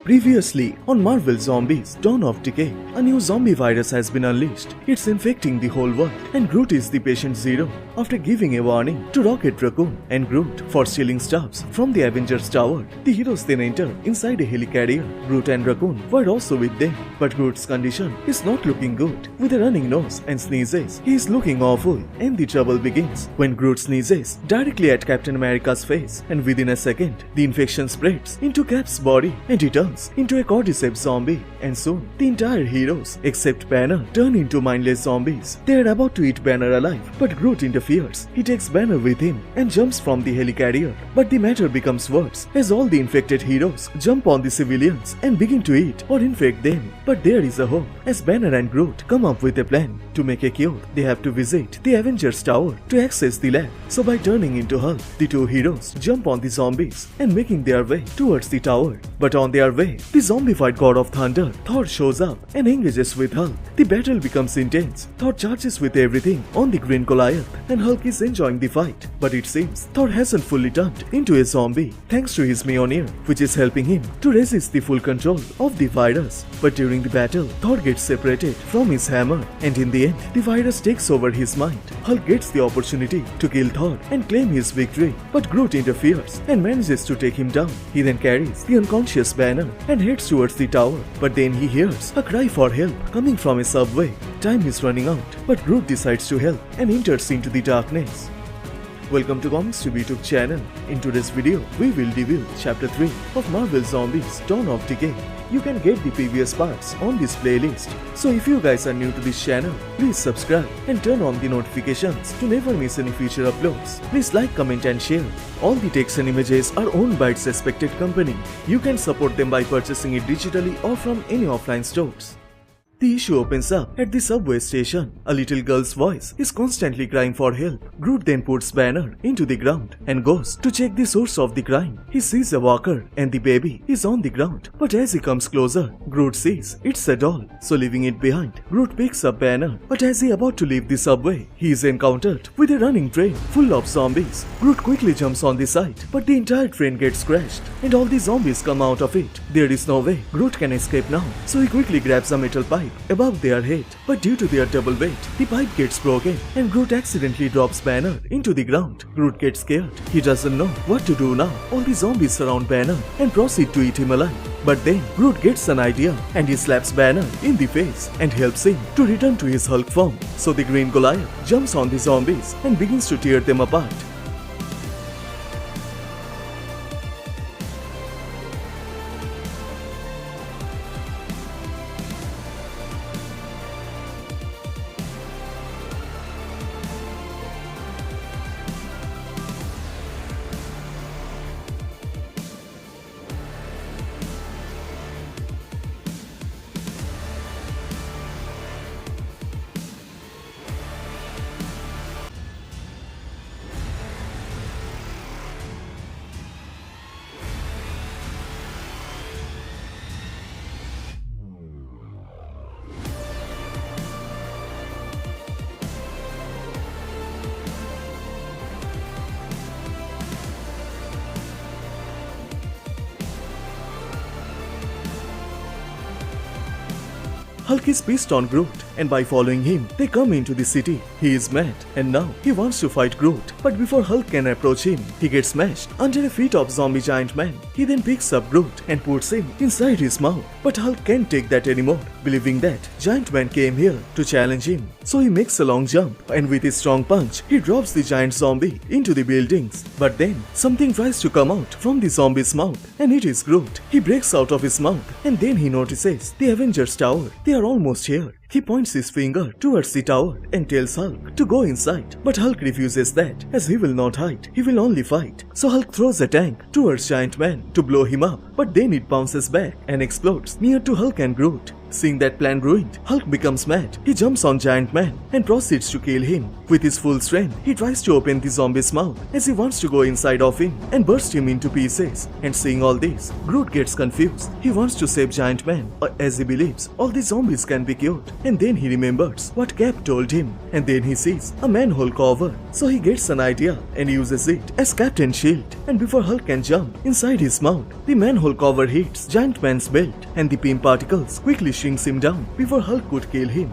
Previously, on Marvel Zombies Dawn of Decay, a new zombie virus has been unleashed. It's infecting the whole world, and Groot is the patient zero. After giving a warning to Rocket Raccoon and Groot for stealing stuffs from the Avengers Tower, the heroes then enter inside a helicarrier. Groot and Raccoon were also with them, but Groot's condition is not looking good. With a running nose and sneezes, he is looking awful, and the trouble begins when Groot sneezes directly at Captain America's face, and within a second, the infection spreads into Cap's body, and he turns into a cordyceps zombie, and soon the entire heroes except Banner turn into mindless zombies. They are about to eat Banner alive, but Groot interferes. He takes Banner with him and jumps from the helicarrier. But the matter becomes worse as all the infected heroes jump on the civilians and begin to eat or infect them. But there is a hope as Banner and Groot come up with a plan. To make a cure, they have to visit the Avengers Tower to access the lab. So by turning into Hulk, the two heroes jump on the zombies and making their way towards the tower. But on their way, the zombified god of thunder, Thor, shows up and engages with Hulk. The battle becomes intense. Thor charges with everything on the Green Goliath, and Hulk is enjoying the fight. But it seems Thor hasn't fully turned into a zombie thanks to his Mjolnir, which is helping him to resist the full control of the virus. But during the battle, Thor gets separated from his hammer, and in the end, the virus takes over his mind. Hulk gets the opportunity to kill Thor and claim his victory, but Groot interferes and manages to take him down. He then carries the unconscious Banner and heads towards the tower, but then he hears a cry for help coming from a subway. Time is running out, but Groot decides to help and enters into the darkness. Welcome to Comicstube YouTube channel. In today's video, we will review Chapter 3 of Marvel Zombies Dawn of Decay. You can get the previous parts on this playlist. So if you guys are new to this channel, please subscribe and turn on the notifications to never miss any future uploads. Please like, comment and share. All the text and images are owned by its respected company. You can support them by purchasing it digitally or from any offline stores. The issue opens up at the subway station. A little girl's voice is constantly crying for help. Groot then puts Banner into the ground and goes to check the source of the crime. He sees a walker and the baby is on the ground. But as he comes closer, Groot sees it's a doll. So leaving it behind, Groot picks up Banner. But as he about to leave the subway, he is encountered with a running train full of zombies. Groot quickly jumps on the side, but the entire train gets crashed and all the zombies come out of it. There is no way Groot can escape now, so he quickly grabs a metal pipe above their head, but due to their double weight, the pipe gets broken and Groot accidentally drops Banner into the ground. Groot gets scared. He doesn't know what to do now. All the zombies surround Banner and proceed to eat him alive. But then Groot gets an idea and he slaps Banner in the face and helps him to return to his Hulk form. So the Green Goliath jumps on the zombies and begins to tear them apart. Hulk is pissed on Groot, and by following him, they come into the city. He is mad, and now he wants to fight Groot. But before Hulk can approach him, he gets smashed under a feet of zombie giant man. He then picks up Groot and puts him inside his mouth. But Hulk can't take that anymore, believing that giant man came here to challenge him. So he makes a long jump, and with his strong punch, he drops the giant zombie into the buildings. But then, something tries to come out from the zombie's mouth, and it is Groot. He breaks out of his mouth, and then he notices the Avengers Tower. They are almost here. He points his finger towards the tower and tells Hulk to go inside. But Hulk refuses that, as he will not hide, he will only fight. So Hulk throws a tank towards Giant Man to blow him up, but then it bounces back and explodes near to Hulk and Groot. Seeing that plan ruined, Hulk becomes mad. He jumps on Giant Man and proceeds to kill him. With his full strength, he tries to open the zombie's mouth as he wants to go inside of him and burst him into pieces. And seeing all this, Groot gets confused. He wants to save Giant Man as he believes all the zombies can be cured. And then he remembers what Cap told him. And then he sees a manhole cover. So he gets an idea and uses it as Captain's shield. And before Hulk can jump inside his mouth, the manhole cover hits Giant Man's belt and the pim particles quickly shrinks him down before Hulk could kill him.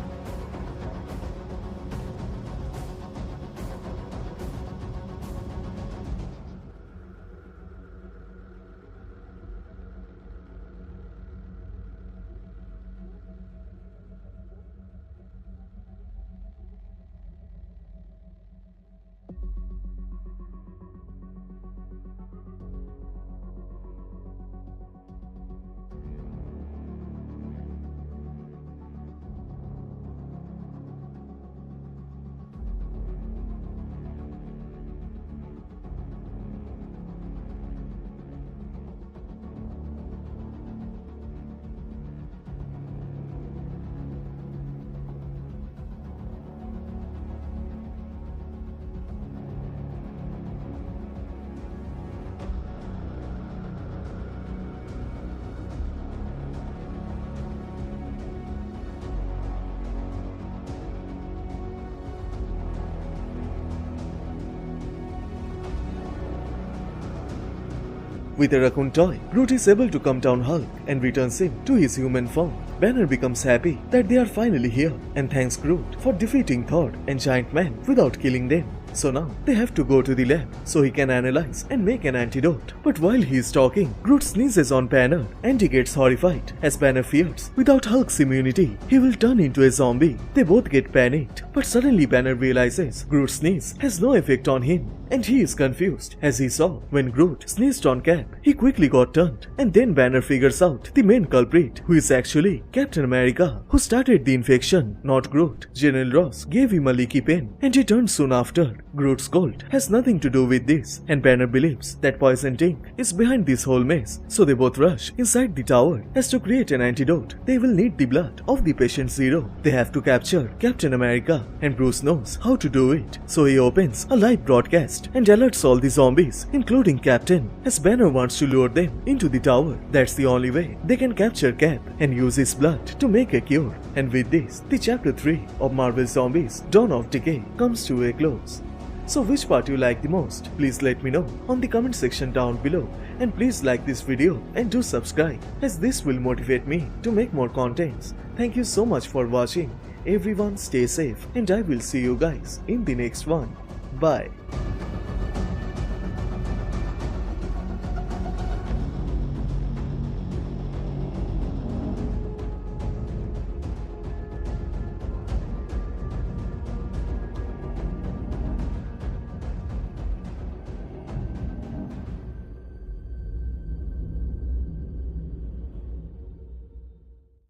With a raccoon toy, Groot is able to calm down Hulk and returns him to his human form. Banner becomes happy that they are finally here and thanks Groot for defeating Thor and Giant Man without killing them. So now they have to go to the lab so he can analyze and make an antidote. But while he is talking, Groot sneezes on Banner and he gets horrified as Banner fears without Hulk's immunity, he will turn into a zombie. They both get panicked, but suddenly Banner realizes Groot's sneeze has no effect on him and he is confused as he saw when Groot sneezed on Cap, he quickly got turned. And then Banner figures out the main culprit, who is actually Captain America, who started the infection, not Groot. General Ross gave him a leaky pen and he turned soon after. Groot's cold has nothing to do with this, and Banner believes that poisoned ink is behind this whole mess. So they both rush inside the tower as to create an antidote. They will need the blood of the patient Zero. They have to capture Captain America, and Bruce knows how to do it. So he opens a live broadcast and alerts all the zombies, including Captain, as Banner wants to lure them into the tower. That's the only way they can capture Cap and use his blood to make a cure. And with this, the chapter 3 of Marvel Zombies Dawn of Decay comes to a close. So which part you like the most? Please let me know on the comment section down below, and please like this video and do subscribe as this will motivate me to make more contents. Thank you so much for watching. Everyone stay safe and I will see you guys in the next one. Bye.